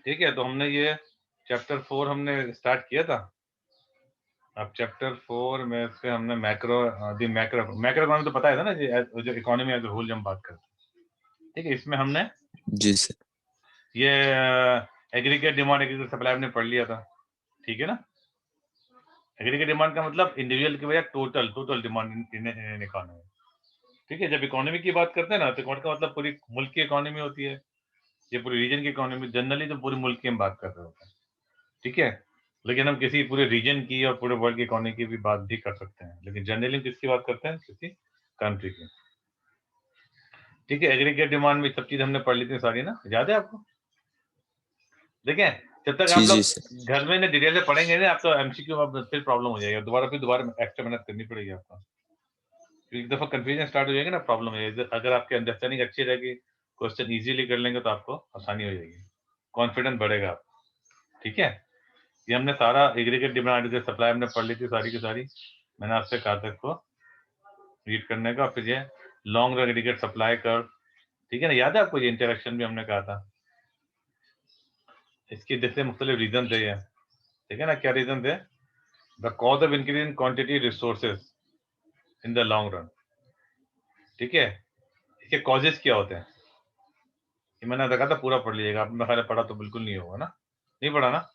ठीक है, तो हमने ये चैप्टर 4 हमने स्टार्ट किया था। अब चैप्टर 4 में से हमने मैक्रो मैक्रो इकोनॉमी तो पता है था ना, जो इकोनॉमी एज ए होल हम बात करते हैं। ठीक है, इसमें हमने जी सर। ये एग्रीगेट डिमांड एग्रीगेट सप्लाई हमने पढ़ लिया था। ठीक है ना। एग्रीगेट डिमांड का मतलब इंडिविजुअल की बजाय टोटल डिमांड इन इकोनॉमी। ठीक है, जब इकोनॉमी की बात करते हैं ना, तो इकोनॉमी का मतलब पूरी मुल्क की इकोनॉमी होती है। ये पूरी रीजन की इकोनॉमी, जनरली तो पूरे मुल्क की हम बात कर रहे होते हैं। ठीक है, लेकिन हम किसी पूरे रीजन की और पूरे वर्ल्ड की इकोनॉमी की भी बात भी कर सकते हैं, लेकिन जनरली हम किसकी बात करते हैं? किसी कंट्री की। ठीक है, एग्रीगेट डिमांड में सब चीज हमने पढ़ ली थी सारी ना, याद है आपको? देखें, जब तक जी आप जी सर। लोग घर में डिटेल से पढ़ेंगे ना, आप तो एमसीक्यू में फिर प्रॉब्लम हो जाएगा, दोबारा एक्स्ट्रा मेहनत करनी पड़ेगी आपको। एक दफा कंफ्यूजन स्टार्ट हो जाएगा ना, प्रॉब्लम है। अगर आपकी अंडरस्टैंडिंग अच्छी रहेगी, क्वेश्चन इजीली कर लेंगे, तो आपको आसानी हो जाएगी, कॉन्फिडेंस बढ़ेगा आपको। ठीक है, ये हमने सारा एग्रीगेट डिमांड सप्लाई हमने पढ़ ली थी सारी की सारी। मैंने आपसे कहा था इसको रीड करने का। फिर ये long run aggregate supply curve, ठीक है ना, याद है आपको? ये इंटरेक्शन भी हमने कहा था। इसकी जैसे मुख्तलिफ रीजन थे ये, ठीक है ना। क्या रीजन थे? The cause of increase in quantity resources in the long run. ठीक है, इसके कॉजेज क्या होते हैं? ये मैंने देखा था, पूरा पढ़ लीजिएगा। आपने ख्याल पढ़ा तो बिल्कुल नहीं होगा ना, नहीं पढ़ा ना?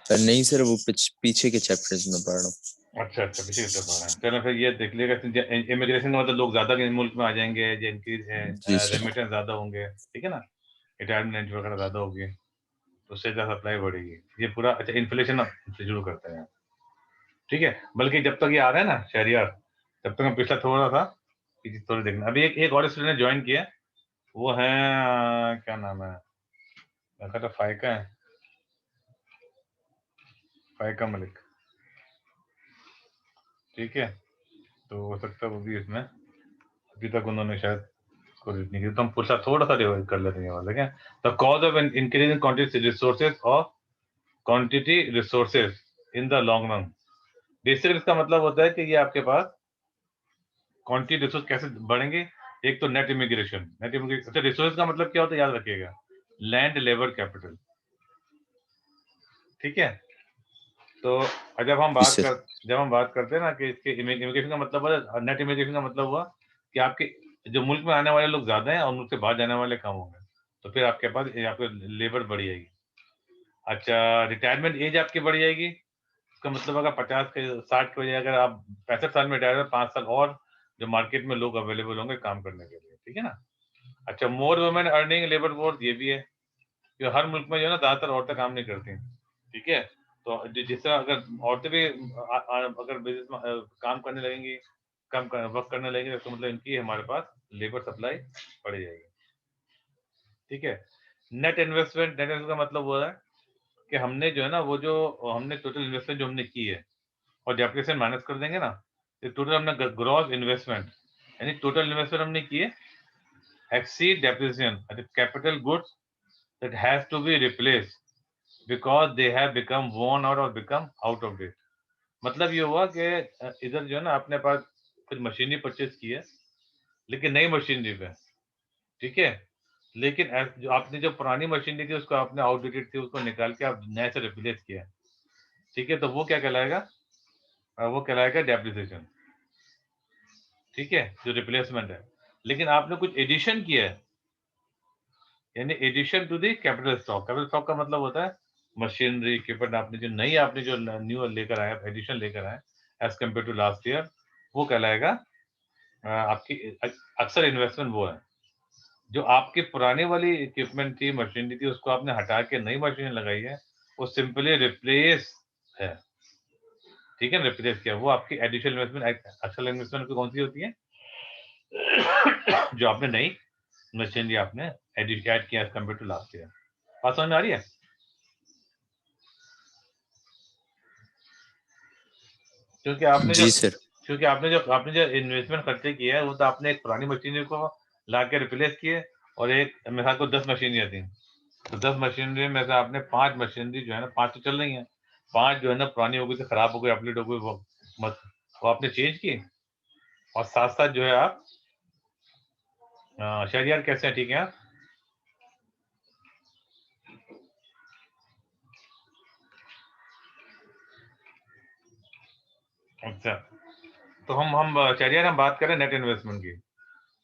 सर नहीं सर, वो पीछे के चैप्टर्स में पढ़ रहा हूँ। अच्छा अच्छा, पीछे की तरफ आ रहे हैं। चलो फिर ये देख लीजिएगा, इमिग्रेशन का मतलब लोग ज्यादा मुल्क में आ जाएंगे, जिनकी जी सर। रेमिटेंस ज्यादा होंगे, ठीक है ना, रिटायरमेंट वगैरह ज्यादा होगी, तो उससे ज्यादा सप्लाई बढ़ेगी। ये पूरा अच्छा इन्फ्लेशन से शुरू करते हैं। ठीक है, बल्कि जब तक ये आ रहा है ना शहरियार, तब तक हम पिछला थोड़ा सा थोड़ी देखना। अभी एक और स्टूडेंट ने ज्वाइन किया, वो है क्या नाम है, तो फायका है, फायका मलिक। ठीक है, तो हो सकता है वो भी इसमें, अभी तक उन्होंने शायद इसको रीड नहीं किया, तो हम पूछा थोड़ा सा रिवाइज कर लेते हैं वाला। क्या the cause of increase in quantity resources और quantity resources in the long run. Basically इसका मतलब होता है कि ये आपके पास क्वांटिटी रिसोर्स कैसे बढ़ेंगे। एक तो नेट इमिग्रेशन। अच्छा, रिसोर्स का मतलब क्या होता है, याद रखिएगा, लैंड, लेबर, कैपिटल। ठीक है, तो जी सर। जब हम बात करते हैं ना कि इसके इमिग्रेशन का मतलब हुआ, नेट इमिग्रेशन का मतलब हुआ कि आपके जो मुल्क में आने वाले लोग ज्यादा हैं और मुल्क से बाहर जाने वाले कम होंगे, तो फिर आपके पास आपके लेबर बढ़ जाएगी। अच्छा, रिटायरमेंट एज आपकी बढ़ जाएगी। इसका मतलब अगर 50 के 60 के बजाय अगर आप 65 साल में रिटायर हो, 5 साल और जो मार्केट में लोग अवेलेबल होंगे काम करने के लिए। ठीक है ना। अच्छा, more women earning labour force, ये भी है कि हर मुल्क में जो है ना ज्यादातर औरतें काम नहीं करती। ठीक है, तो जिस तरह अगर औरतें भी अगर बिजनेस में काम करने लगेंगी, कम वर्क करने लगेंगे, तो मतलब इनकी हमारे पास लेबर सप्लाई बढ़ जाएगी। ठीक है, नेट इन्वेस्टमेंट का मतलब वो है कि हमने जो है ना, वो जो हमने टोटल इन्वेस्टमेंट जो हमने की है, और डेप्रिसिएशन माइनस कर देंगे ना, तो टोटल हमने ग्रॉस इन्वेस्टमेंट, यानी टोटल इन्वेस्टमेंट हमने किए exceed depreciation capital goods that has to be replaced because they have become worn out or become out of date। मतलब ये हुआ कि इधर जो है ना अपने पास कुछ मशीनरी परचेज की है, लेकिन नई मशीनरी पे। ठीक है, लेकिन जो आपने जो पुरानी मशीनरी थी उसको आपने आउटडेटेड थी, उसको निकाल के आप नए से रिप्लेस किया। ठीक है, तो वो क्या कहलाएगा? वो कहलाएगा डेप्रिसिएशन। ठीक है, जो रिप्लेसमेंट है। लेकिन आपने कुछ एडिशन किया है, यानी addition to the capital stock. Capital stock का मतलब होता है मशीनरी, इक्विपमेंट, आपने जो न्यू लेकर आया, एडिशन लेकर आए as compare to last year, वो कहलाएगा आपकी अक्सर इन्वेस्टमेंट। वो है जो आपकी पुरानी वाली इक्विपमेंट थी, मशीनरी थी, उसको आपने हटा के नई मशीन लगाई है, वो सिंपली रिप्लेस है। ठीक है, रिप्लेस किया, वो आपकी एडिशनल इन्वेस्टमेंट। अक्सर इन्वेस्टमेंट कौन सी होती है? जो आपने नई मशीनरी आपने ऐड किया as compare to last year. बात समझ में आ रही है? क्योंकि आपने जो जी सर। आपने जो इन्वेस्टमेंट खर्चे किया है, वो तो आपने एक पुरानी मशीनरी को ला के रिप्लेस किए, और एक मेरे को 10 मशीनरी थी, तो 10 मशीनरी में से आपने 5 मशीनरी जो है ना, 5 तो चल रही हैं, 5 जो है ना पुरानी हो गई, तो खराब हो गई, अपडेट हो गई, वो आपने चेंज की। और साथ साथ जो है आप शायद यार कैसे हैं? ठीक है आप? अच्छा, तो हम चलिए हम बात करें नेट इन्वेस्टमेंट की।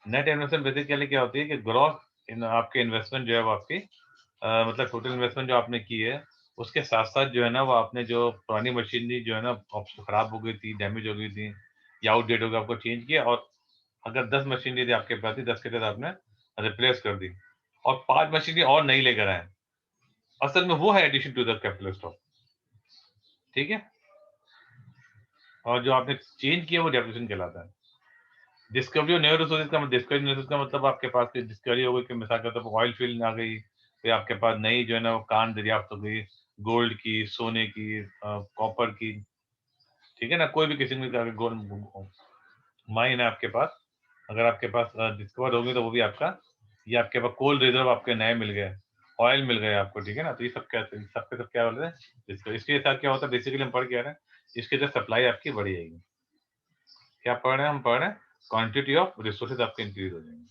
नेट इन्वेस्टमेंट बेसिकली क्या होती है कि ग्रॉस इन आपके इन्वेस्टमेंट जो है वो आपकी मतलब टोटल इन्वेस्टमेंट जो आपने की है, उसके साथ-साथ जो है ना वो आपने जो पुरानी मशीनरी जो है ना खराब हो गई थी, डैमेज हो गई थी या आउटडेट हो गई, आपको चेंज किया, और अगर 10 मशीनरी थी आपके पास थी, 10 के 10 आपने रिप्लेस कर दी और 5 मशीनरी और नई लेकर आए। असल में वो है addition to the capital stock, ठीक है? और जो आपने चेंज किया वो डेप्रिसिएशन कहलाता है। डिस्कवरी और न्यू रिसोर्सेज का डिस्कवरी न्यू रिसोर्स का मतलब आपके पास की डिस्कवरी हो गई कि मिसाल के तौर पर ऑयल फील्ड आ गई, फिर आपके पास नई जो है ना वो कान दरियाफ्त हो गई, गोल्ड की, सोने की, कॉपर की, ठीक है ना? कोई भी किस्म का गोल्ड माइन है आपके पास, अगर आपके पास डिस्कवर होगी तो वो भी आपका, ये आपके पास कोल रिजर्व आपके नए मिल गए, ऑयल मिल गए आपको, ठीक है ना? तो ये सब क्या सब क्या बोल रहे हैं, इसके साथ क्या होता है, बेसिकली हम पढ़ के आ रहे हैं, इसके जो सप्लाई आपकी बढ़ी जाएगी। क्या पढ़ रहे हैं हम? पढ़ रहे हैं क्वांटिटी ऑफ रिसोर्सेज आपके इंक्रीज हो जाएंगे,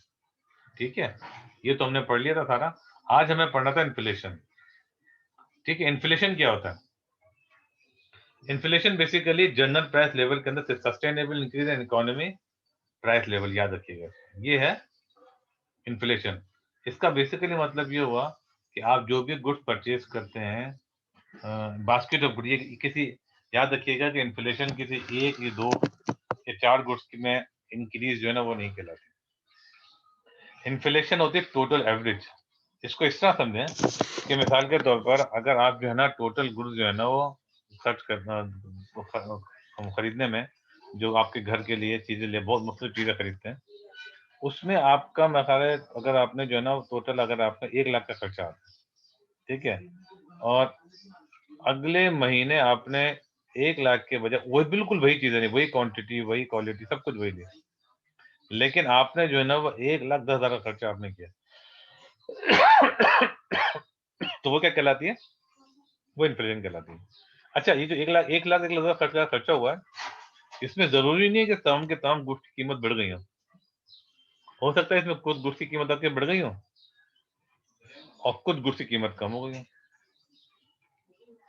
ठीक है? ये तो हमने पढ़ लिया था सारा। आज हमें पढ़ना था इन्फ्लेशन, ठीक है? इन्फ्लेशन क्या होता है? Inflation basically general price level के अंदर sustainable increase in economy price level, याद रखिएगा, ये है इन्फ्लेशन। इसका बेसिकली मतलब ये हुआ कि आप जो भी गुड्स परचेज करते हैं, बास्केट ऑफ गुड, ये किसी, याद रखिएगा कि इन्फ्लेशन किसी एक या दो या चार गुड्स में इंक्रीज जो है ना वो नहीं कहलाती। इन्फ्लेशन होती है टोटल एवरेज। इसको इस तरह समझें कि मिसाल के तौर पर अगर आप जो है ना टोटल गुड्स जो है ना वो खर्च करना खरीदने में, जो आपके घर के लिए चीजें ले, बहुत मुख्तलिफ चीजें खरीदते हैं, उसमें आपका मसाले, अगर आपने जो है ना टोटल, अगर आपका 1 लाख का खर्चा आता है, ठीक है, और अगले महीने आपने 1 लाख के बजाय वही बिल्कुल वही चीजें नहीं, वही क्वांटिटी, वही क्वालिटी, सब कुछ वही लिया, लेकिन आपने जो है ना वो 1,10,000 का खर्चा आपने किया, तो वो क्या कहलाती है? वो इन्फ्लेशन कहलाती है। अच्छा, ये जो 1 लाख का खर्चा हुआ है, इसमें जरूरी नहीं है कि तमाम के तमाम गुड्स की कीमत बढ़ गई हो सकता है इसमें कुछ गुड्स की कीमत आपकी बढ़ गई हो और कुछ गुड्स की कीमत कम हो गई हो,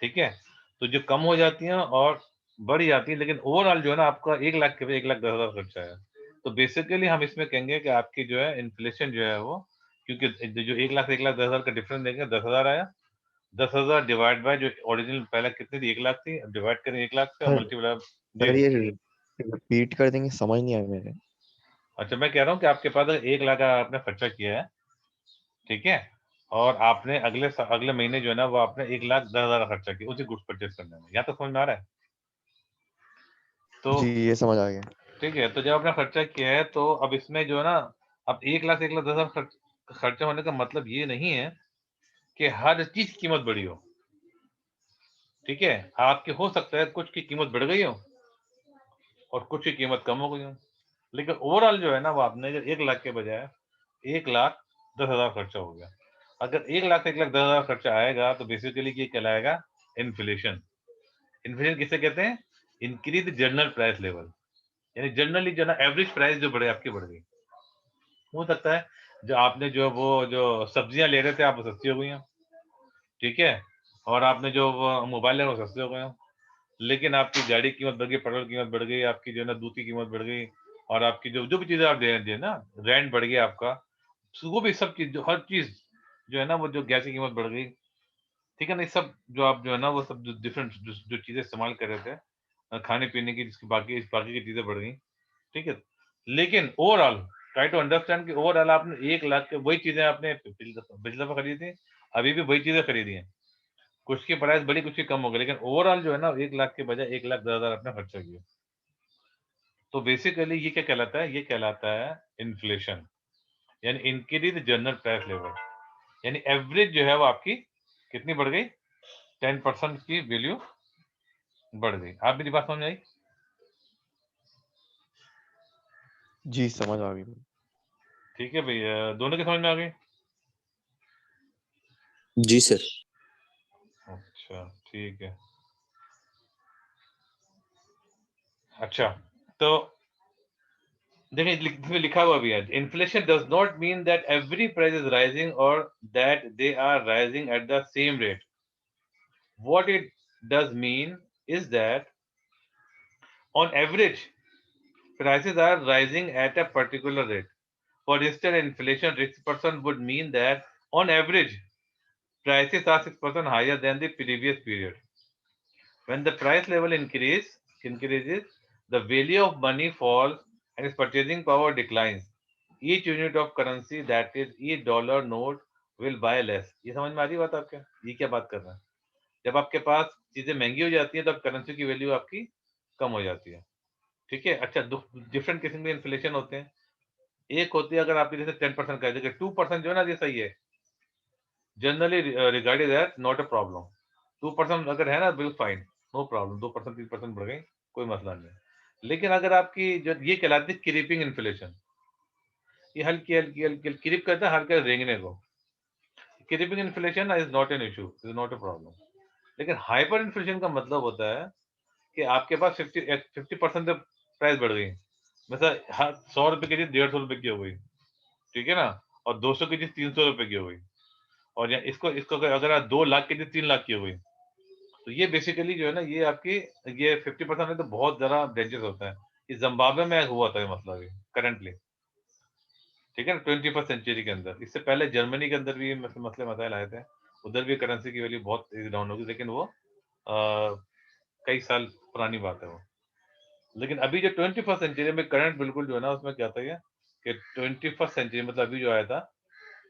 ठीक है? तो जो कम हो जाती हैं और बढ़ जाती है, लेकिन ओवरऑल जो है ना आपका 1 लाख के 1,10,000 खर्चा है। तो बेसिकली हम इसमें कहेंगे कि आपकी जो है इन्फ्लेशन जो है वो, क्योंकि जो 1 लाख से 1,10,000 का डिफरेंस देंगे, 10,000 आया, 10,000 डिवाइड बाय जो ओरिजिनल पहले कितनी थी, 1 लाख थी, अब डिवाइड करें 1 लाख से और सर मल्टीप्लाई। जी। सर ये रिपीट कर देंगे, समझ नहीं आया मेरे। अच्छा, मैं कह रहा हूँ कि आपके पास 1 लाख का आपने खर्चा किया है, ठीक है, और आपने अगले महीने जो है ना वो आपने 1,10,000 का खर्चा किया उसी गुड्स परचेज करने में, या तो समझ में आ रहा है? तो जी ये समझ आ गया। ठीक है, तो जब आपने खर्चा किया है तो अब इसमें जो है ना, अब 1 लाख से 1,10,000 खर्चा होने का मतलब ये नहीं है कि हर चीज की कीमत बढ़ी हो, ठीक है? आपके हो सकता है कुछ की कीमत बढ़ गई हो और कुछ की कीमत कम हो गई हो, लेकिन ओवरऑल जो है ना वो आपने जो 1 लाख के बजाय 1,10,000 खर्चा हो गया। अगर 1 लाख से 1,10,000 खर्चा आएगा तो बेसिकली ये कहलाएगा इन्फ्लेशन। इन्फ्लेशन किसे कहते हैं? इंक्रीज जनरल प्राइस लेवल, यानी जनरली जो ना एवरेज प्राइस जो बढ़े, आपकी बढ़ गई। हो सकता है जो आपने जो वो जो सब्जियां ले रहे थे आप वो सस्ती हो गई हैं, ठीक है, और आपने जो वो मोबाइल ले रहे वो सस्ते हो गए हो, लेकिन आपकी गाड़ी की कीमत बढ़ गई, पेट्रोल की कीमत बढ़ गई, आपकी जो है ना दूध की कीमत बढ़ गई, और आपकी जो जो भी चीजें आप दे रहे ना, रेंट बढ़ गया आपका, तो वो भी सब चीज, जो हर चीज जो है ना वो, जो गैस की कीमत बढ़ गई, ठीक है ना, ये सब जो आप जो है ना वो सब जो डिफरेंट जो चीजें इस्तेमाल कर रहे थे खाने पीने की, जिसकी बाकी बाकी की चीजें बढ़ गई, ठीक है, लेकिन ओवरऑल ट्राई टू अंडरस्टैंड कि ओवरऑल आपने 1 लाख के वही चीजें आपने पिछले दफा खरीदी थी, अभी भी वही चीजें खरीदी हैं, कुछ की प्राइस बढ़ी, कुछ की कम हो गई, लेकिन ओवरऑल जो है ना 1 लाख के बजाय 1,10,000 आपने खर्चा किया। तो बेसिकली ये क्या कहलाता है? ये कहलाता है इन्फ्लेशन, यानी इंक्रीज जनरल प्राइस लेवल, यानी एवरेज जो है वो आपकी कितनी बढ़ गई? 10% की वैल्यू बढ़ गई। आप मेरी बात समझ आई? जी समझ आ गई। ठीक है भैया, दोनों की समझ में आ गई? जी सर। अच्छा, ठीक है। अच्छा, तो देखिए इसमें लिखा हुआ भी है, inflation does not mean that every price is rising और that they are rising at the same rate. What it does mean is that On average, prices are rising at a particular rate. For instance, inflation 6% would mean that on average, prices are 6% higher than the previous period. When the price level increases, the value of money falls and its purchasing power declines. Each unit of currency, that is each dollar note, will buy less. ये समझ में आ रही बात आपके? ये क्या बात कर रहा है? जब आपके पास चीजें महंगी हो जाती हैं तब करेंसी की वैल्यू आपकी कम हो जाती है। ठीक है? अच्छा, डिफरेंट किस्म के इन्फ्लेशन होते हैं। एक होती है अगर आपकी जैसे 10% का है, 2% जो है ना ये सही है। Generally regarded as not a problem. 2% अगर है ना बिल्कुल फाइन, नो प्रॉब्लम। 2% 3% बढ़ गई, कोई मसला नहीं है। लेकिन अगर आपकी जो ये कहलाती है क्रीपिंग इन्फ्लेशन, ये हल्की हल्की हल्की क्रीप करता है हल्का रेंगने को। Creeping inflation is not an issue, is not a problem. लेकिन हाइपर इन्फ्लेशन का मतलब होता है कि आपके पास 50% प्राइस बढ़ गई। मतलब 100 रुपए की चीज 150 रुपए की हो गई, ठीक है ना? और 200 की चीज 300 रुपए की हो गई। और या इसको इसको अगर आप 2 लाख की चीज 3 लाख की हो गई, तो ये बेसिकली जो है ना ये आपकी ये 50% में तो बहुत ज्यादा डेंजरस होता है। ये जिम्बाब्वे में हुआ था ये मसला भी करंटली, ठीक है ना, 21st सेंचुरी के अंदर। इससे पहले जर्मनी के अंदर भी ये मसले मसाइल आए थे। उधर भी करेंसी की वैल्यू बहुत डाउन होगी, लेकिन वो कई साल पुरानी बात है वो। लेकिन अभी जो 21st सेंचुरी में करंट बिल्कुल जो है ना उसमें क्या था ये कि 21st सेंचुरी मतलब अभी जो आया था,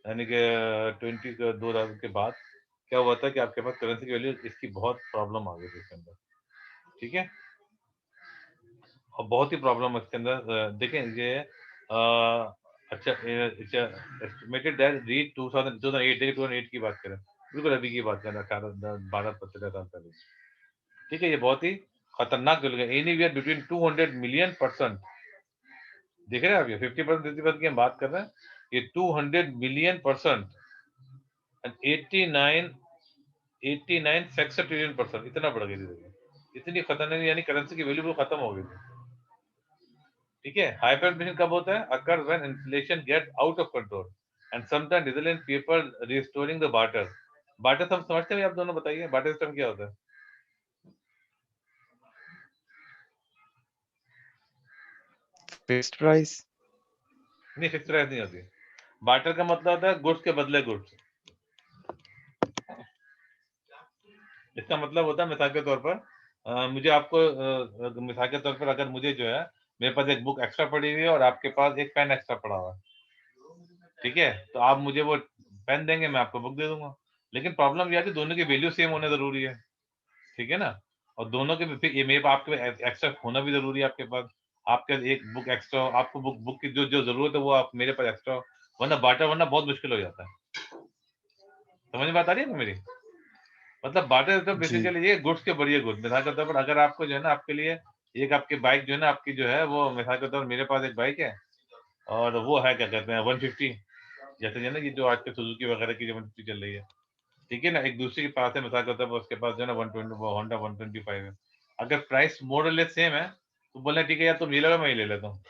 यानी कि 2000 के बाद क्या हुआ था कि आपके पास करेंसी की वैल्यू इसकी बहुत प्रॉब्लम आ गई थी इसके अंदर, ठीक है? और बहुत ही प्रॉब्लम है इसके अंदर। देखें ये अच्छा एस्टिमेटेड दैट रीच 2008, देखिए 2008 की बात करें, बिल्कुल अभी की बात करें, 12 13 साल पहले, ठीक है? ये बहुत ही खतरनाक चल गया, एनीवेयर बिटवीन 200 मिलियन%। देख रहे हैं आप, ये 50% 50% की हम बात कर रहे हैं, ये 200 मिलियन% एंड 89 सेक्सट्रिलियन% इतना बढ़ गई थी। इतनी खतरनाक, यानी करेंसी की वैल्यू खत्म हो गई थी, ठीक है? हाइपर इन्फ्लेशन कब होता है? Occur when inflation get out of control and sometimes result in people restoring the barter. Barter सब समझते हैं? आप दोनों बताइए बार्टर सिस्टम क्या होता है? Fixed price. नहीं, फिक्स प्राइस नहीं होती। बार्टर का मतलब होता है गुड्स के बदले गुड्स। इसका मतलब होता है मिसाल के तौर पर मुझे आपको मिसाल के तौर पर अगर मुझे जो है मेरे पास एक बुक एक्स्ट्रा पड़ी हुई है और आपके पास एक पेन एक्स्ट्रा पड़ा हुआ है, ठीक है? तो आप मुझे वो पेन देंगे, मैं आपको बुक दे दूंगा। लेकिन प्रॉब्लम यह है कि दोनों की वैल्यू सेम होना जरूरी है, ठीक है ना? और दोनों के फिर ये मेरे आपके एक्स्ट्रा होना भी जरूरी है आपके पास। आपके एक बुक एक्स्ट्रा, आपको बुक की जो जो जरूरत है वो आप मेरे पास एक्स्ट्रा हो, वरना बार्टर वरना बहुत मुश्किल हो जाता है। समझ में बात आ रही है मेरी? मतलब बार्टर तो जी। बेसिकली ये गुड्स के बढ़िए गुड्स। मिसाल के तौर पर अगर आपको जो है ना आपके लिए एक आपकी बाइक जो है ना आपकी जो है वो, मिसाल के तौर पर मेरे पास एक बाइक है और वो है क्या कहते हैं 150, जैसे जो है ना ये जो आजकल सुजुकी वगैरह की जो 150 चल रही है, ठीक है ना? एक दूसरे के पास है, मिसाल के तौर पर उसके पास जो है ना 120 होंडा 125 है। अगर प्राइस मोर और लेस सेम है तो बोलना ठीक है यार तुम ये लो, मैं ये ले लेता हूँ।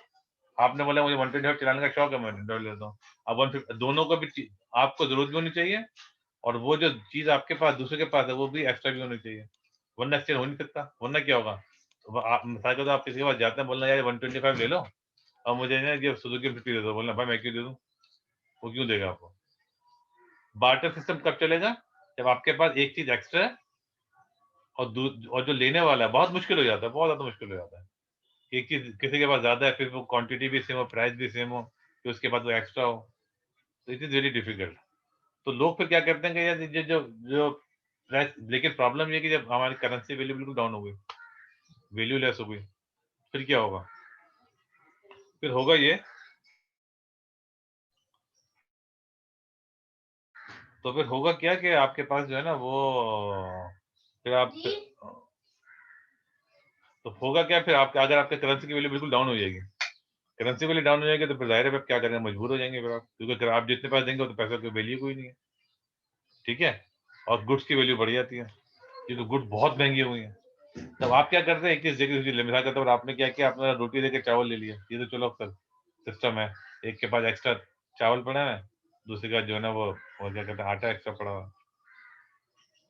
आपने बोला मुझे 125 चलाने का शौक है, मैं 125 ले लेता हूँ। अब 150 दोनों को भी आपको जरूरत भी होनी चाहिए, और वो जो चीज आपके पास दूसरे के पास है वो भी एक्स्ट्रा भी होनी चाहिए, वरना एक्सचेंज हो नहीं सकता। वरना क्या होगा? तो आप मिसाल के तौर आप किसी के पास जाते हैं, बोलना यार 125 ले लो और मुझे ना ये सुजुकी 50 दे दो, बोलना भाई मैं क्यों दे दूं? वो क्यों देगा आपको? बार्टर सिस्टम कब चलेगा? जब आपके पास एक चीज एक्स्ट्रा है और जो लेने वाला है बहुत मुश्किल हो जाता है, बहुत ज्यादा मुश्किल हो जाता है। एक चीज किसी के पास ज्यादा है, फिर वो क्वांटिटी भी सेम हो, प्राइस भी सेम हो, फिर उसके बाद वो एक्स्ट्रा हो, तो इट इज वेरी डिफिकल्ट। तो लोग फिर क्या करते हैं कि यार जो जो जो प्राइस, लेकिन प्रॉब्लम ये कि जब हमारी करेंसी वैल्यू बिल्कुल डाउन हो गई, वैल्यू लेस हो गई, फिर क्या होगा? फिर होगा ये, तो फिर होगा क्या कि आपके पास जो है ना वो फिर आप तो होगा क्या फिर आपके, अगर आपके करेंसी की वैल्यू बिल्कुल डाउन हो जाएगी, करेंसी वैल्यू डाउन हो जाएगी, तो फिर जाहिर है आप क्या करेंगे, मजबूर हो जाएंगे फिर आप, क्योंकि आप जितने पैसे देंगे तो पैसों की वैल्यू कोई नहीं है, ठीक है? और गुड्स की वैल्यू बढ़ जाती है क्योंकि गुड्स बहुत महंगी हुई है। तब आप क्या करते हैं, एक चीज देखिए मिसाल के तौर पर आपने क्या किया, आपने रोटी देके चावल ले लिया, ये तो चलो सर सिस्टम है। एक के पास एक्स्ट्रा चावल पड़ा है, दूसरे का जो है ना वो क्या कहते हैं आटा एक्स्ट्रा पड़ा हुआ है।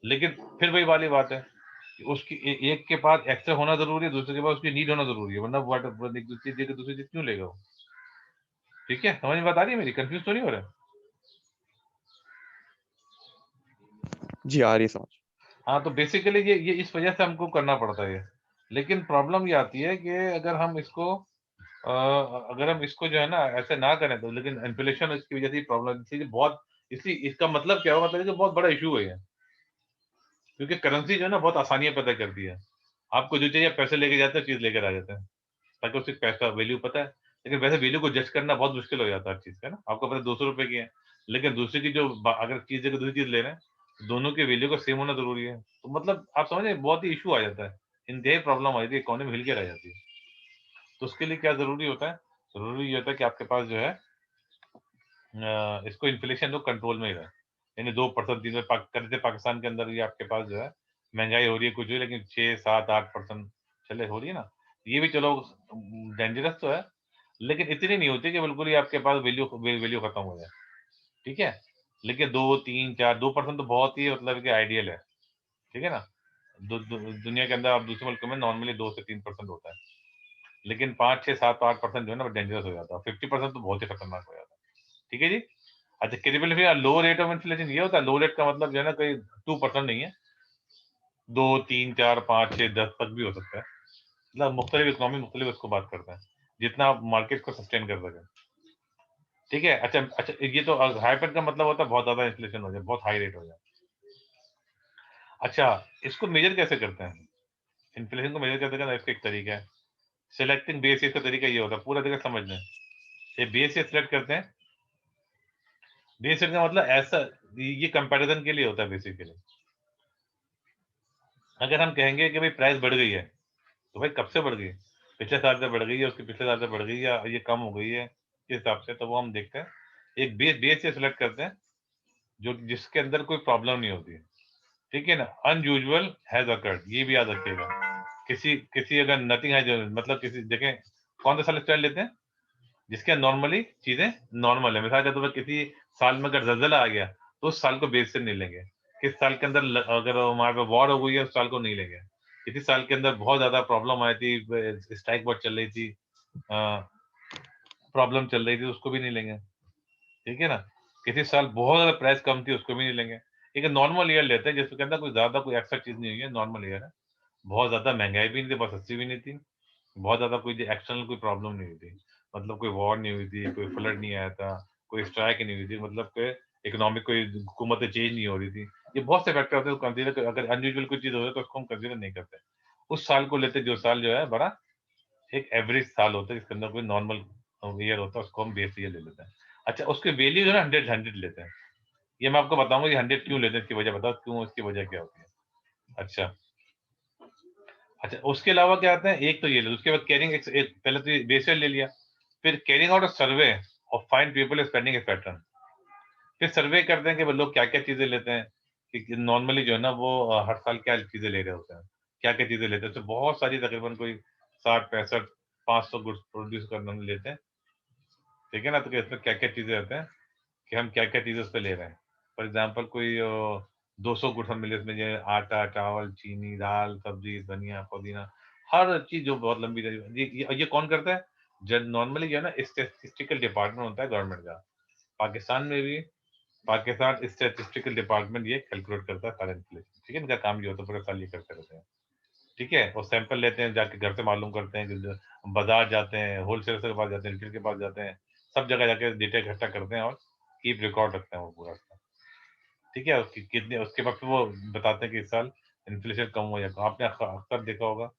लेकिन फिर वही वाली बात है उसकी एक के पास एक्सेस होना जरूरी है, दूसरे के पास उसकी नीड होना जरूरी है, वरना एक दूसरी चीज दूसरी चीज क्यों लेगा वो? ठीक है, समझ में बात आ रही है मेरी? कंफ्यूज तो नहीं हो रहा है? जी आ रही है समझ। हाँ, तो बेसिकली ये इस वजह से हमको करना पड़ता है ये। लेकिन प्रॉब्लम ये आती है कि अगर हम इसको जो है ना ऐसे ना करें तो, लेकिन इन्फ्लेशन इसकी वजह से प्रॉब्लम, इसलिए बहुत, इसी इसका मतलब क्या हुआ, मतलब कि बहुत बड़ा इशू है ये। क्योंकि करेंसी जो है ना बहुत आसानियां पैदा करती है। आपको जो चाहिए पैसे लेके जाते हैं, चीज लेकर आ जाते हैं, ताकि उसकी पैसा वैल्यू पता है। लेकिन वैसे वैल्यू को जज करना बहुत मुश्किल हो जाता है हर चीज का ना। आपको पता है 200 रुपए की है, लेकिन दूसरे की जो अगर चीज जगह दूसरी चीज ले रहे हैं, तो दोनों की वैल्यू को सेम होना जरूरी है। तो मतलब आप समझे, बहुत ही इशू आ जाता है, इंतहाई प्रॉब्लम आ जाती है, इकोनॉमी हिल के रह जाती है। तो उसके लिए क्या जरूरी होता है? जरूरी ये होता है कि आपके पास जो है इसको इन्फ्लेशन तो कंट्रोल में ही रहे। यानी 2% 3 करते पाकिस्तान के अंदर ये आपके पास जो है महंगाई हो रही है कुछ भी, लेकिन 6 7 8% चले हो रही है ना। ये भी चलो डेंजरस तो है, लेकिन इतनी नहीं होती कि बिल्कुल ही आपके पास वैल्यू खत्म हो जाए। ठीक है, लेकिन 2 3 4 2% तो बहुत ही मतलब कि आइडियल है। ठीक है ना। दुनिया के अंदर आप दूसरे मुल्कों में नॉर्मली 2 से 3% होता है, लेकिन 5 6 7 8% जो है ना डेंजरस हो जाता है। 50% तो बहुत ही खतरनाक हो जाता है। ठीक है जी। अच्छा, क्रेडिबल भैया, लो रेट ऑफ इन्फ्लेशन ये होता है? लो रेट का मतलब जो है ना कोई 2% नहीं है, 2 3 4 5 6 10 तक भी हो सकता है। मतलब मुख्तलिफ इकोनॉमी मुख्तलिफ उसको बात करते हैं, जितना आप मार्केट को सस्टेन कर सकें। ठीक है। अच्छा अच्छा, ये तो हाइपर का मतलब होता है बहुत ज्यादा इन्फ्लेशन हो जाए, बहुत हाई रेट हो जाए। अच्छा, इसको मेजर कैसे करते हैं? इन्फ्लेशन को मेजर करने का इसका एक तरीका है, सिलेक्टिंग बेस। इसका तरीका ये होता है, पूरा तरीका समझ लें। ये बेस से सिलेक्ट करते हैं। बेस का मतलब ऐसा, ये कंपैरिजन के लिए होता है बेसिकली। अगर हम कहेंगे कि भाई प्राइस बढ़ गई है, तो भाई कब से बढ़ गई? पिछले साल से बढ़ गई है, उसके पिछले साल से बढ़ गई है, या ये कम हो गई है, किस हिसाब से? तो वो हम देखते हैं, एक बेस बेस से सिलेक्ट करते हैं जो जिसके अंदर कोई प्रॉब्लम नहीं होती है। ठीक है ना। अनयूजुअल हैज अकर्ड, ये भी याद रखिएगा। किसी किसी अगर नथिंग है जो मतलब किसी देखें, कौन सा साल स्टाइल लेते हैं जिसके नॉर्मली चीजें नॉर्मल है। मिसाल के तौर पर किसी साल में अगर जल्जला आ गया, तो उस साल को बेस से नहीं लेंगे। किस साल के अंदर अगर हमारे पे वॉर हो गई है, उस साल को नहीं लेंगे। किसी साल के अंदर बहुत ज्यादा प्रॉब्लम आई थी, स्ट्राइक बहुत चल रही थी, प्रॉब्लम चल रही थी, उसको भी नहीं लेंगे। ठीक है ना। किसी साल बहुत ज्यादा प्राइस कम थी, उसको भी नहीं लेंगे। एक नॉर्मल ईयर लेते हैं जिसके अंदर कोई ज्यादा कोई एक्स्ट्रा चीज नहीं हुई है, नॉर्मल ईयर है। बहुत ज्यादा महंगाई भी नहीं थी, बहुत सस्ती भी नहीं थी, बहुत ज़्यादा कोई एक्सटर्नल कोई प्रॉब्लम नहीं हुई थी। मतलब कोई वॉर नहीं हुई थी, कोई फ्लड नहीं आया था, कोई स्ट्राइक नहीं हुई थी, मतलब कोई इकोनॉमिक कोई हुकूमत चेंज नहीं हो रही थी। ये बहुत से फैक्टर होते हैं, कंसीडर अगर अनयूजुअल कोई चीज़ हो जाए तो उसको हम कंसीडर नहीं करते। उस साल को लेते जो साल जो है बड़ा एक एवरेज साल होता है, जिसके अंदर कोई नॉर्मल ईयर होता है, उसको हम बेस ईयर ले लेते हैं। अच्छा, उसके वैल्यू जो है ना 100 लेते हैं। ये मैं आपको बताऊंगा ये 100 क्यों लेते हैं, इसकी वजह बताओ क्यों, इसकी वजह क्या होती है। अच्छा अच्छा, उसके अलावा क्या आता है, एक तो ये लो, उसके बाद कैरिंग एक पहले तो बेसिक ले लिया, फिर कैरिंग आउट अ सर्वे और फाइंड पीपल स्पेंडिंग ए पैटर्न। फिर सर्वे करते हैं कि वो लोग क्या क्या चीजें लेते हैं, कि नॉर्मली जो है ना वो हर साल क्या चीजें ले रहे होते हैं, क्या क्या चीजें लेते हैं। तो बहुत सारी, तकरीबन कोई 60 65 500 गुड्स प्रोड्यूस करने लेते हैं। ठीक है ना। तो इसमें क्या क्या चीजें होते हैं कि हम क्या क्या चीजें उस पर ले रहे हैं। फॉर एग्जाम्पल कोई 200 गुड्स हम मिले, इसमें जो है आटा, चावल, चीनी, दाल, सब्जी, धनिया, पुदीना, हर चीज जो बहुत लंबी ये कौन करता है? जब नॉर्मली जो है ना स्टेटिस्टिकल डिपार्टमेंट होता है गवर्नमेंट का, पाकिस्तान में भी पाकिस्तान स्टेटिस्टिकल डिपार्टमेंट ये कैलकुलेट करता है सारा इन्फ्लेशन। ठीक है, इनका काम ये होता है, पूरे साल ये करते रहते हैं। ठीक है, और सैंपल लेते हैं, जाके घर से मालूम करते हैं, बाजार जाते हैं, होलसेलर के पास जाते हैं, रिटेल के पास जाते हैं, सब जगह जाके डेटा इकट्ठा करते हैं और कीप रिकॉर्ड रखते हैं वो पूरा। ठीक है, कितने उसके बाद फिर वो बताते हैं कि इस साल इन्फ्लेशन कम हो या कम। आपने अक्सर देखा होगा,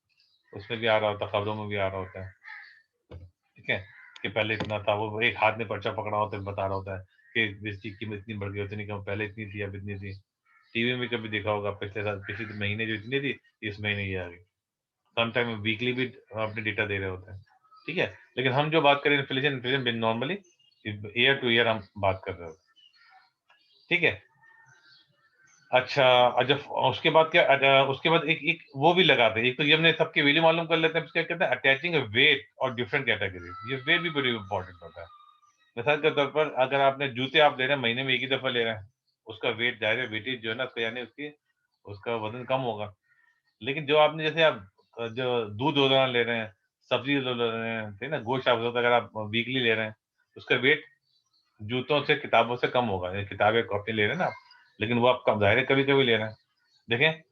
उसमें भी आ रहा होता है, खबरों में भी आ रहा होता है। ठीक है, कि पहले इतना था, वो एक हाथ में पर्चा पकड़ा होता है, बता रहा होता है कि इसकी कीमत इतनी बढ़ गई, उतनी कम, पहले इतनी थी अब इतनी थी। टीवी में कभी देखा होगा, पिछले साल पिछले महीने जो इतनी थी, इस महीने ये आ गई। समटाइम वीकली भी अपने डेटा दे रहे होते हैं। ठीक है, लेकिन हम जो बात करें inflation, inflation normally year two year हम बात कर रहे होते हैं। ठीक है। अच्छा, जब उसके बाद क्या, उसके बाद एक एक वो भी लगाते हैं। एक तो ये हमने सबकी वैल्यू मालूम कर लेते हैं, फिर क्या कहते हैं अटैचिंग वेट और डिफरेंट कैटेगरी। ये वेट भी बड़ी इंपॉर्टेंट होता है। मिसाल के तौर पर अगर आपने जूते आप ले रहे हैं, महीने में एक ही दफा ले रहे हैं, उसका वेट जाहिर है वेटेज जो है ना उसका, यानी उसकी उसका वजन कम होगा। लेकिन जो आपने जैसे आप जो दूध रोजाना ले रहे हैं, सब्जी ले रहे हैं, ठीक है ना, गोश्त आप अगर आप वीकली ले रहे हैं, उसका वेट जूतों से किताबों से कम होगा। ये किताबें कॉपी ले रहे हैं ना आप, लेकिन वो आप कम जाहिर कभी कभी ले रहे हैं। देखें,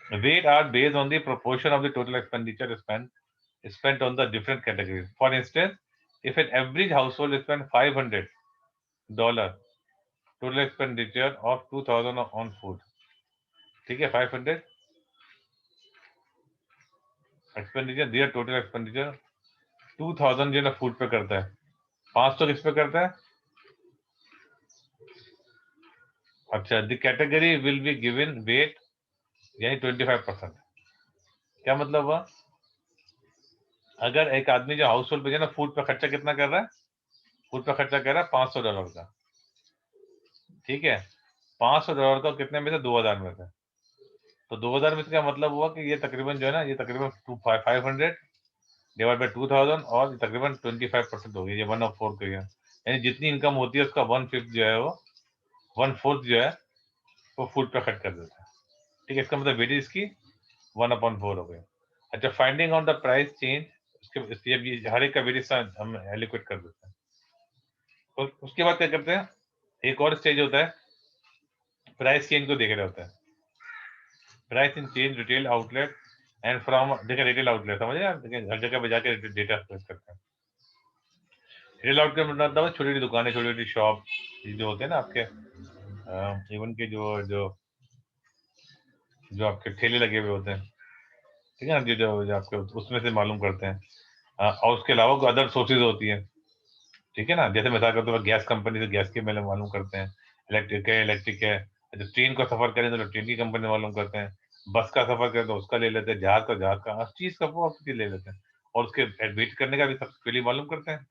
weight are based on the proportion of the total expenditure spent on the different categories. For instance, if an average household spend $500 total expenditure of 2000 on food, ठीक है, 500 एक्सपेंडिचर दिया, टोटल एक्सपेंडिचर 2000 जो है फूड पे करता है, 500 किस पे करता है? अच्छा, the category will be given weight यानी 25%। क्या मतलब हुआ? अगर एक आदमी जो हाउस होल्ड पे जो ना फूड पे खर्चा कितना कर रहा है, फूड पे खर्चा कर रहा है $500 का, ठीक है, $500 का कितने में से? 2000 में से। तो 2000 में से क्या मतलब हुआ कि ये तकरीबन जो है ना, ये तकरीबन 500 डिवाइड बाई 2000 और तकरीबन 25% हो गया, ये 1/4 हो गया। यानी जितनी इनकम होती है उसका 1/5 जो है वो 1/4 जो है वो फूड पे खर्च कर देता है, ठीक है। इसका मतलब वेट इसकी 1/4 हो गया। अच्छा, finding on the price change, उसके अब ये हर एक का वेरिएस हम एलिक्वेट कर देते हैं। और उसके बाद क्या करते हैं, एक और स्टेज होता है, प्राइस चेंज को देख रहे होते हैं। Price in change retail outlet and from, देखिए रिटेल आउटलेट समझे आप, देखिए हर जगह पे जाके डेटा कलेक्ट करते हैं। रिटेल आउटलेट मतलब छोटी छोटी दुकानें, छोटी छोटी शॉप जो होते हैं ना आपके, इवन के जो जो जो आपके ठेले लगे हुए होते हैं, ठीक है ना, जो आपके उसमें से मालूम करते हैं। और उसके अलावा कोई अदर सोर्सेज होती है, ठीक है ना, जैसे मिसाल के तौर पर गैस कंपनी से गैस के मेले मालूम करते हैं, इलेक्ट्रिक है। जब ट्रेन का सफर करें तो ट्रेन की कंपनी मालूम करते हैं, बस का सफर करें तो उसका ले लेते हैं, जहाज का हर चीज का वो आप ले लेते हैं। और उसके वेट करने का भी सबसे पहले मालूम करते हैं।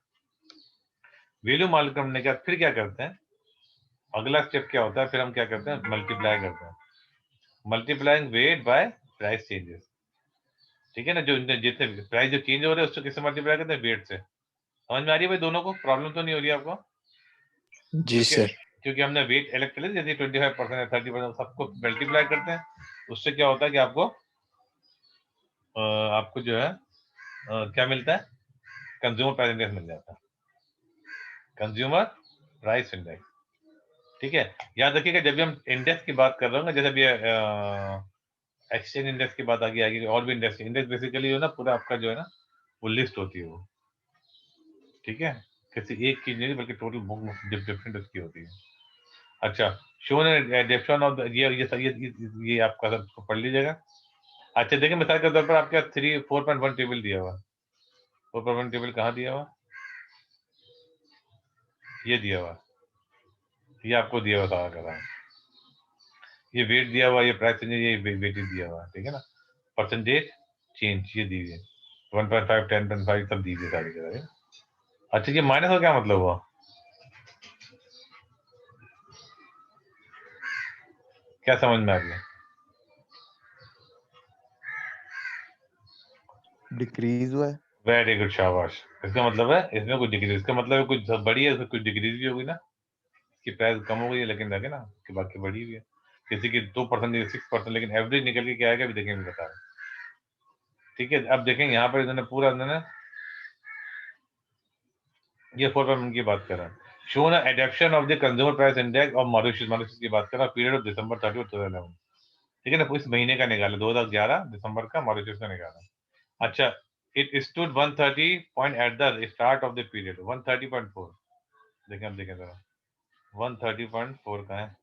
वैल्यू मालूम करने के बाद फिर क्या करते हैं, अगला स्टेप क्या होता है, फिर हम क्या करते हैं, मल्टीप्लाई करते हैं, multiplying weight by price changes, ठीक है ना। जो जितने प्राइस जो चेंज हो रहे हैं उससे किससे मल्टीप्लाई करते हैं? वेट से। समझ में आ रही है भाई दोनों को? प्रॉब्लम तो नहीं हो रही है आपको? जी क्योंकि सर। क्योंकि हमने वेट एलेक्ट कर लिया, जैसे 25% है, 30% सबको मल्टीप्लाई करते हैं, उससे क्या होता है कि आपको जो है क्या मिलता है? कंज्यूमर प्राइस इंडेक्स मिल जाता है, कंज्यूमर प्राइस इंडेक्स, ठीक है। याद रखिएगा जब भी हम इंडेक्स की बात कर रहे होंगे, जैसे अभी एक्सचेंज इंडेक्स की बात आगे आएगी, और भी इंडेक्स, इंडेक्स बेसिकली जो है ना पूरा आपका जो है ना वो लिस्ट होती है वो, ठीक है, किसी एक चीज नहीं बल्कि टोटल बुक डिफरेंट उसकी होती है। अच्छा, शोन एडेप्शन ऑफ ये आपका सब पढ़ लीजिएगा। अच्छा देखिए, मिसाल के तौर पर आपके 4.1 टेबल दिया हुआ, 4.1 टेबल कहाँ दिया हुआ? ये दिया हुआ, ये आपको दिया हुआ था कर, ये वेट दिया हुआ, ये प्राइस चेंज, ये वेटेज दिया हुआ, ठीक है ना, परसेंटेज चेंज ये दीजिए, 1.5 10.5 सब दीजिए सारी जगह। अच्छा, ये माइनस का क्या मतलब हुआ? क्या समझ में आ गया? डिक्रीज हुआ है। वेरी गुड, शाबाश। इसका मतलब है इसमें कुछ डिक्रीज, इसका मतलब है कुछ बड़ी है, इसमें कुछ डिक्रीज भी होगी ना, कि प्राइस कम हो गई है, लेकिन लगे ना कि बाकी बढ़ी हुई है, किसी की 2% 6%, लेकिन एवरेज निकल के क्या आएगा अभी देखेंगे, बता रहे हैं, ठीक है। अब देखेंगे यहाँ पर इन्होंने पूरा इन्होंने ये 4% की बात कर रहा है, shown adaptation of the consumer price index और मॉरिशस की बात कर रहा है, पीरियड ऑफ दिसंबर 30 2011, ठीक है ना, इस महीने का निकाला, 2011 दिसंबर का मॉरिशस का निकाला। अच्छा, it stood 130 point at the start of the period, 130.4, देखें हम देखें जरा 130.4 का है,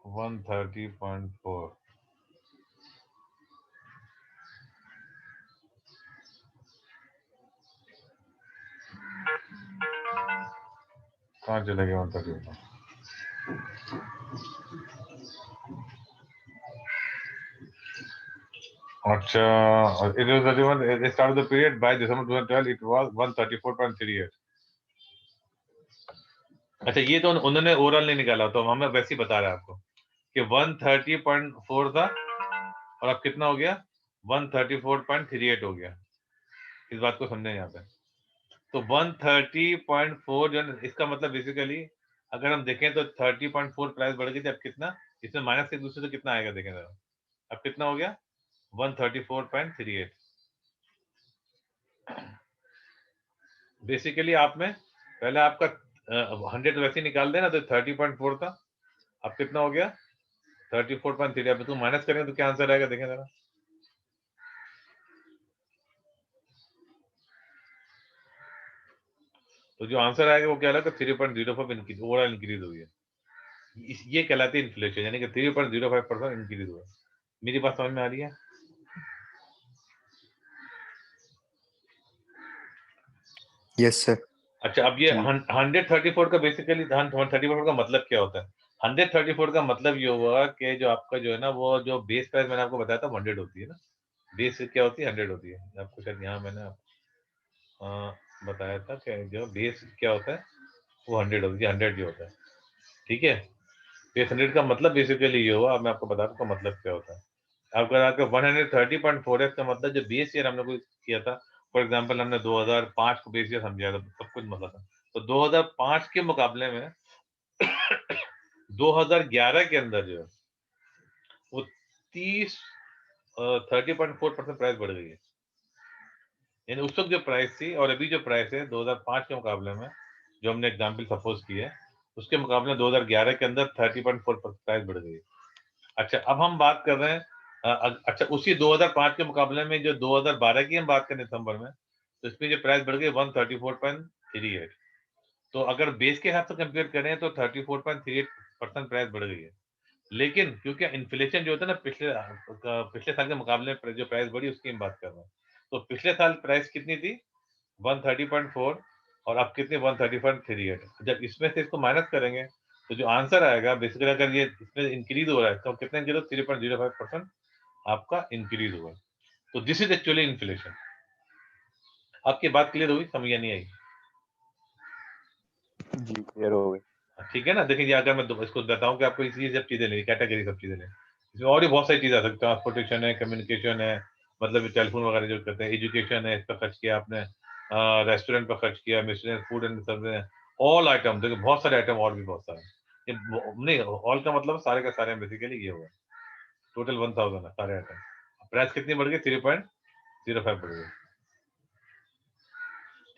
130.4, कहाँ चले गए 130? अच्छा, it was 31 at the start of the period by December 2012 it was 134.38। अच्छा, ये तो उन्होंने ओवरऑल नहीं निकाला, तो हमें वैसे ही बता रहा है आपको कि 130.4 था और अब कितना हो गया, 134.38 हो गया। इस बात को समझें यहाँ पे, तो 130.4 जो है इसका मतलब बेसिकली अगर हम देखें तो 30.4 प्राइस बढ़ गई थी। अब कितना इसमें माइनस एक दूसरे से कितना आएगा देखें जरा। अब कितना हो गया 134.38। बेसिकली आप में पहले आपका 100 वैसे ही निकाल देना तो 30.4 था। अब कितना हो गया 34.3। अब तो माइनस करेंगे तो क्या आंसर आएगा देखें जरा। तो जो आंसर आएगा वो क्या आएगा 3.05 इंक्रीज ओवरऑल इंक्रीज हुई है। ये कहलाती है इन्फ्लेशन, यानी कि 3.05% इंक्रीज हुआ। मेरी बात समझ में आ रही है? Yes sir. अच्छा, अब ये जी 134 का बेसिकली 134 का मतलब क्या होता है? 134 का मतलब ये हुआ कि जो आपका जो है ना वो जो बेस प्राइस मैंने आपको बताया था 100 होती है ना। बेस क्या होती है 100 होती है। आपको शायद यहाँ मैंने बताया था कि जो बेस क्या होता है वो 100 होती है। 100 जो होता है, ठीक है। बेस 100 का मतलब बेसिकली ये हुआ। अब मैं आपको बता दूं का मतलब क्या होता है। अगर आपका 130.4 है इसका मतलब जो बेस ईयर हमने कोई किया था, फॉर एग्जांपल हमने 2005 को बेस ईयर समझा था, सब कुछ मतलब था। तो 2005 के मुकाबले में 2011 के अंदर जो है वो 30.4% प्राइस बढ़ गई है। यानी उस वक्त जो प्राइस थी और अभी जो प्राइस है 2005 के मुकाबले में, जो हमने एग्जाम्पल सपोज किया है उसके मुकाबले 2011 के अंदर 30.4% प्राइस बढ़ गई है। अच्छा, अब हम बात कर रहे हैं अच्छा उसी 2005 के मुकाबले में जो 2012 की हम बात करें दिसंबर में, तो इसमें जो प्राइस बढ़ गई 134.38। तो अगर बेस के हिसाब से कंपेयर करें तो 34.38% प्राइस बढ़ गई है। लेकिन क्योंकि इन्फ्लेशन जो होता है ना पिछले साल के मुकाबले में जो प्राइस बढ़ी उसकी हम बात कर रहे हैं। तो पिछले साल प्राइस कितनी थी 130.4 और अब कितनी 130.38। जब इसमें से इसको माइनस करेंगे तो जो आंसर आएगा बेसिकली अगर ये इसमें इंक्रीज हो रहा है तो कितना इंक्रीज 3.05% आपका इंक्रीज हुआ। तो दिस इज एक्चुअली इन्फ्लेशन। आपकी बात क्लियर हुई, समझ या नहीं आई? जी क्लियर हो गई। ठीक है ना। देखिए अगर मैं इसको बताऊं कि आपको इसी सब चीजें लेनी कैटेगरी सब चीजें लेनी, इसमें और भी बहुत सारी चीजें आ सकती हैं। ट्रांसपोर्टेशन है, कम्युनिकेशन है, मतलब टेलीफोन वगैरह जो करते हैं, एजुकेशन है, इस पर खर्च किया आपने, रेस्टोरेंट पर खर्च किया, missionary food and service, all item. देखिए बहुत सारे आइटम और भी बहुत सारे। ये नहीं, ऑल का मतलब सारे का सारे बेसिकली ये हुआ टोटल 1000 है सारे आइटम। प्राइस कितनी बढ़ गई 3.05 बढ़ गई,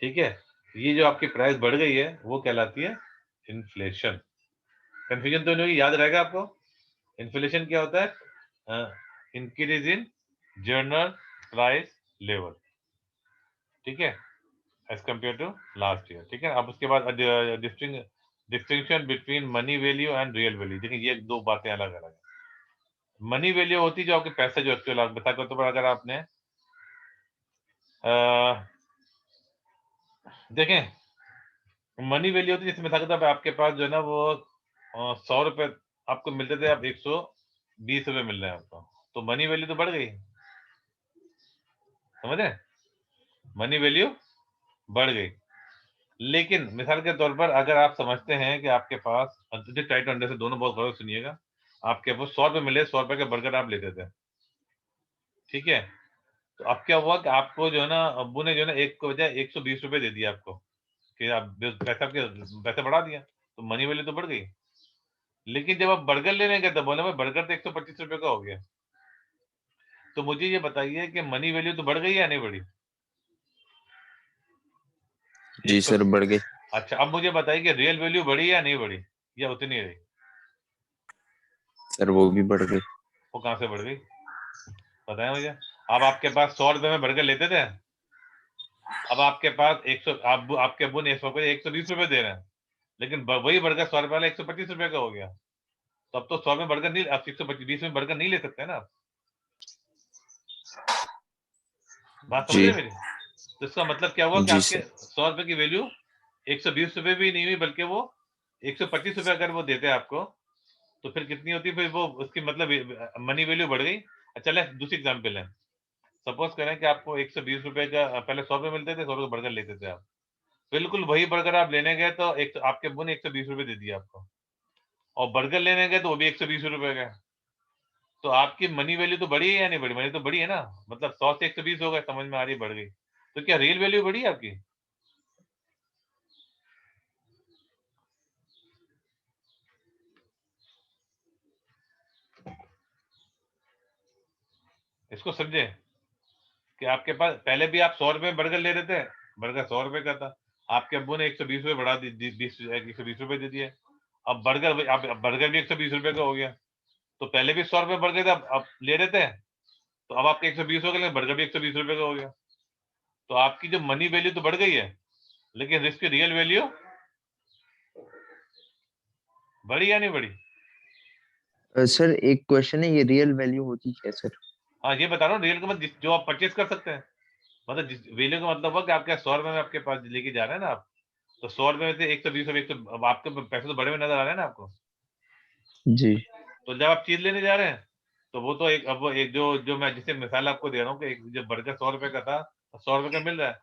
ठीक है। ये जो आपकी प्राइस बढ़ गई है वो कहलाती है इन्फ्लेशन। कंफ्यूजन तो नहीं होगी, याद रहेगा आपको। इन्फ्लेशन क्या होता है? Increase in general price level, ठीक है, as compare to last year, ठीक है। अब उसके बाद distinction between money value and real value. देखिए ये दो बातें अलग अलग है। मनी वैल्यू होती है जो आपके पैसे जो एक्चुअल आप बता कर, तो अगर आपने देखें मनी वैल्यू होती है जैसे मिसाल के तौर पे आपके पास जो है ना वो 100 रुपए आपको मिलते थे, अब 120 रुपए मिल रहे हैं आपको, तो मनी वैल्यू तो बढ़ गई, समझ रहे? मनी वैल्यू बढ़ गई। लेकिन मिसाल के तौर पर अगर आप समझते हैं कि आपके पास टाइट अंडर से दोनों बहुत गौर से सुनिएगा, आपके पास 100 रुपए मिले, 100 रुपए के बर्गर आप लेते थे, ठीक है। तो अब क्या हुआ कि आपको जो है ना अब्बू ने जो है ना एक को बजाय 120 रुपए दे दिया आपको, कि आप पैसा आपके पैसे बढ़ा दिया, तो मनी वैल्यू तो बढ़ गई। लेकिन जब आप बर्गर लेने गए तो बोले भाई बर्गर तो 125 रुपए का हो गया। तो मुझे ये बताइए कि मनी वैल्यू तो बढ़ गई या नहीं बढ़ी? जी एक तो सर बढ़ गई। अच्छा, अब मुझे बताइए कि रियल वैल्यू बढ़ी या नहीं बढ़ी, या उतनी रही? सर वो भी बढ़ गई। वो कहां से बढ़ गई बताएं मुझे। अब आपके पास 100 रुपए में बर्गर लेते थे, अब आपके पास 100, आपके अब्बू ने 100 को 120 रुपए दे रहे हैं, लेकिन वही बर्गर 100 रुपए वाला 125 रुपए का हो गया। तो अब तो 100 में बर्गर नहीं, आप 120 में बर्गर नहीं ले सकते ना आप। बात समझ जी। रहे मेरी? तो इसका मतलब क्या हुआ कि जी आपके सर। 100 रुपए की वैल्यू 120 रुपए भी नहीं हुई, बल्कि वो 125 रुपए अगर वो देते आपको, तो फिर कितनी होती, फिर वो उसकी मतलब मनी वैल्यू बढ़ गई। चले दूसरी एग्जाम्पल है। सपोज करें कि आपको 120 रुपए का पहले 100 रुपए मिलते थे, 100 रुपए बर्गर लेते थे आप, बिल्कुल वही बर्गर आप लेने गए तो एक आपके अब्बू ने 120 रुपए दे दिया आपको, और बर्गर लेने गए तो वो भी 120 रुपए का। तो आपकी मनी वैल्यू तो बढ़ी है या नहीं बढ़ी? मनी तो बढ़ी है ना, मतलब 100 से 120 हो गए, समझ में आ रही, बढ़ गई। तो क्या रियल वैल्यू बढ़ी है आपकी? इसको समझे कि आपके पास पहले भी आप 100 रुपए में बर्गर ले रहे थे, बर्गर 100 रुपए का था, आपके अब्बू ने 120 रुपए बढ़ा दी, 120 रुपए दे दिए, अब बर्गर भी 120 रुपए का हो गया। तो पहले भी 100 रुपए बर्गर थे, अब ले रहे थे, तो अब आपके 120 हो गए, बर्गर भी 120 रुपए का हो गया। तो आपकी जो मनी वैल्यू तो बढ़ गई है, लेकिन रिस्क की रियल वैल्यू बढ़ी या नहीं बढ़ी? सर एक क्वेश्चन है, ये रियल वैल्यू होती क्या है सर? हाँ, ये बता रहा हूँ, रियल का मतलब जो आप परचेज कर सकते हैं, मतलब जिस वैल्यू का मतलब हुआ कि आपके 100 रुपए में आपके पास लेके जा रहे हैं ना आप, तो 100 रुपए में से 120 रुपए, अब आपके पैसे तो बड़े में नजर आ रहे हैं ना आपको। जी। तो जब आप चीज लेने जा रहे हैं, तो वो तो एक, अब वो एक जो जो मैं जिसे मिसाल आपको दे रहा हूँ कि एक जो बर्गर 100 रुपए का था, 100 रुपए का मिल रहा है,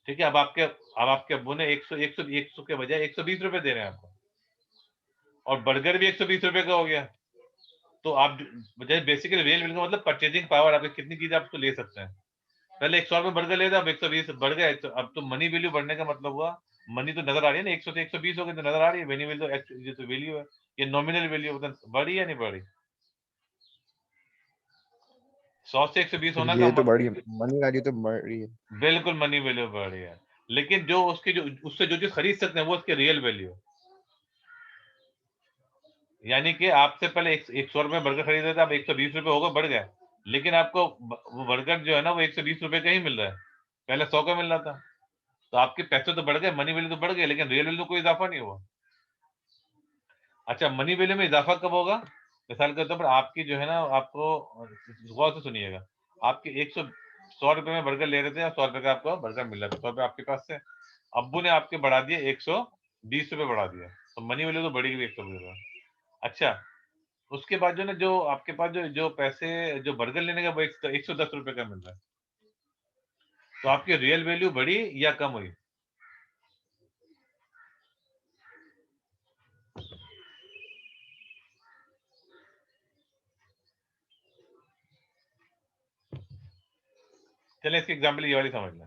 ठीक है। अब आपके अब्बू ने 100 के बजाय 120 रुपए दे रहे हैं आपको, और बर्गर भी 120 रुपए का हो गया। तो आप बेसिकली रियल वैल्यू का मतलब परचेजिंग पावर, आपकी कितनी चीज आप उसको ले सकते हैं। पहले 100 रुपए बर्गर ले था, अब 120 बढ़ गए, तो अब तो मनी वैल्यू बढ़ने का मतलब हुआ, मनी तो नजर आ रही है ना, 100 से 120 हो गए तो नजर आ रही है, मनी वैल्यू ये तो वैल्यू है, ये नॉमिनल वैल्यू बढ़ी या नहीं बढ़ी? 100 से 120 सर होना का ये तो बढ़ी है, मनी वैल्यू तो बढ़ रही है। बिल्कुल मनी वैल्यू बढ़ रही है, लेकिन जो उसकी जो उससे जो चीज खरीद सकते हैं वो उसकी रियल वैल्यू है। यानी कि आपसे पहले 100 रुपए बर्गर खरीद रहे थे, अब 120 रुपए होगा, बढ़ गया, लेकिन आपको वो बर्गर जो है ना वो 120 रुपए का ही मिल रहा है, पहले 100 का मिल रहा था। तो आपके पैसे तो बढ़ गए, मनी वैल्यू तो बढ़ गई, लेकिन रियल वैल्यू कोई इजाफा नहीं हुआ। अच्छा, मनी वैल्यू में इजाफा कब होगा? मिसाल के तौर पर आपकी जो है ना, आपको गौर से सुनिएगा, आपके 100 रुपए में बर्गर ले रहे थे, 100 रुपए का आपको बर्गर मिल रहा था, 100 रुपए आपके पास से, अब्बू ने आपके बढ़ा दिए 120 रुपए बढ़ा दिया, तो मनी वैल्यू तो बढ़ी गई 120 रुपए। अच्छा, उसके बाद जो ना, जो आपके पास जो जो पैसे जो बर्गर लेने का वो 110 रुपए का मिल रहा है, तो आपकी रियल वैल्यू बढ़ी या कम हुई? चले इसकी एग्जाम्पल ये वाली समझ लें,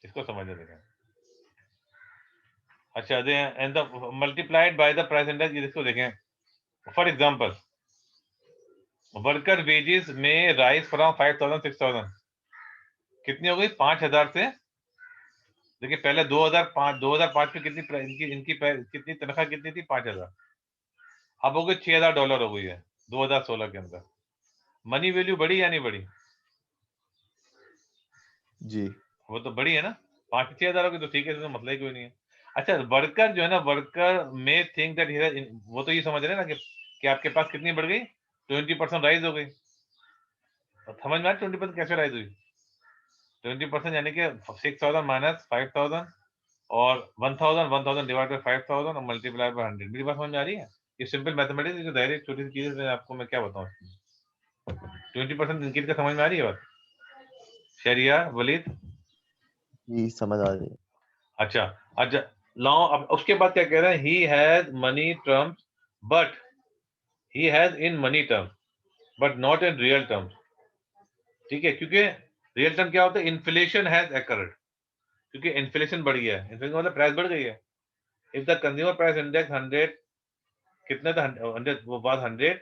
इसको समझने देखें। अच्छा, and the multiplied by the price index, इसको देखें। फॉर एग्जांपल, वर्कर वेजेस में राइज फ्रॉम 5000 6000, कितनी हो गई? 5000 से, देखिए पहले 2005 में कितनी कितनी तनख्वाह कितनी थी? 5000, अब हो गई $6000 हो गई है 2016 के अंदर। मनी वैल्यू बढ़ी या नहीं बढ़ी? जी। वो तो बढ़ी है ना, 5 से 6000 हो गई, तो ठीक है, इसमें मतलब ही कोई नहीं है। अच्छा, वर्कर जो है ना, वर्कर में थिंक दैट, वो तो ये समझ रहे हैं ना कि आपके पास कितनी बढ़ गई? 20% राइज हो गई। और समझ में आया 20% कैसे राइज हुई? 20% यानी कि 6000 माइनस 5000, और 1000 डिवाइड बाय 5000 और मल्टीप्लाई बाय 100। मेरी बात समझ में आ रही है? ये सिंपल मैथमेटिक्स, जो डायरेक्ट छोटी सी चीज है, आपको मैं क्या बताऊं। 20% इंक्रीज का समझ में आ रही है बात? शरिया वलीद? जी समझ आ रही है। अच्छा, अच्छा, नाउ अब उसके बाद क्या कह रहे हैं? He has money terms, but he has in money terms but not in real terms. ठीक है, क्योंकि रियल टर्म क्या होता है? इन्फ्लेशन हैज अकर्ड, क्योंकि इन्फ्लेशन बढ़ गया है, इन्फ्लेशन मतलब प्राइस बढ़ गई है। If the consumer price index 100, कितने था? 100, वो बात 100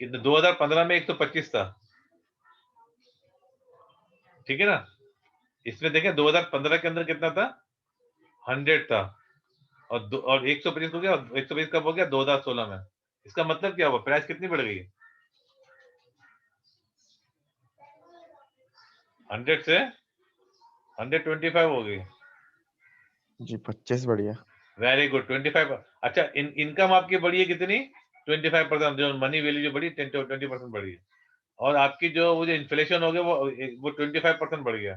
कितने, 2015 में 125 था, ठीक है ना। इसमें देखें 2015 के अंदर कितना था? 100 था, और 125 हो गया, 125 कब हो गया? 2016 में। इसका मतलब क्या हुआ? प्राइस कितनी बढ़ गई? 100 से 125 हो गई। जी 25 बढ़िया। Very good, 25। अच्छा, इनकम आपकी बढ़ी है कितनी? 25%, जो मनी वैल्यू जो बढ़ी 20% बढ़ी है, और आपकी जो वो जो इन्फ्लेशन हो गया वो 25% बढ़ गया।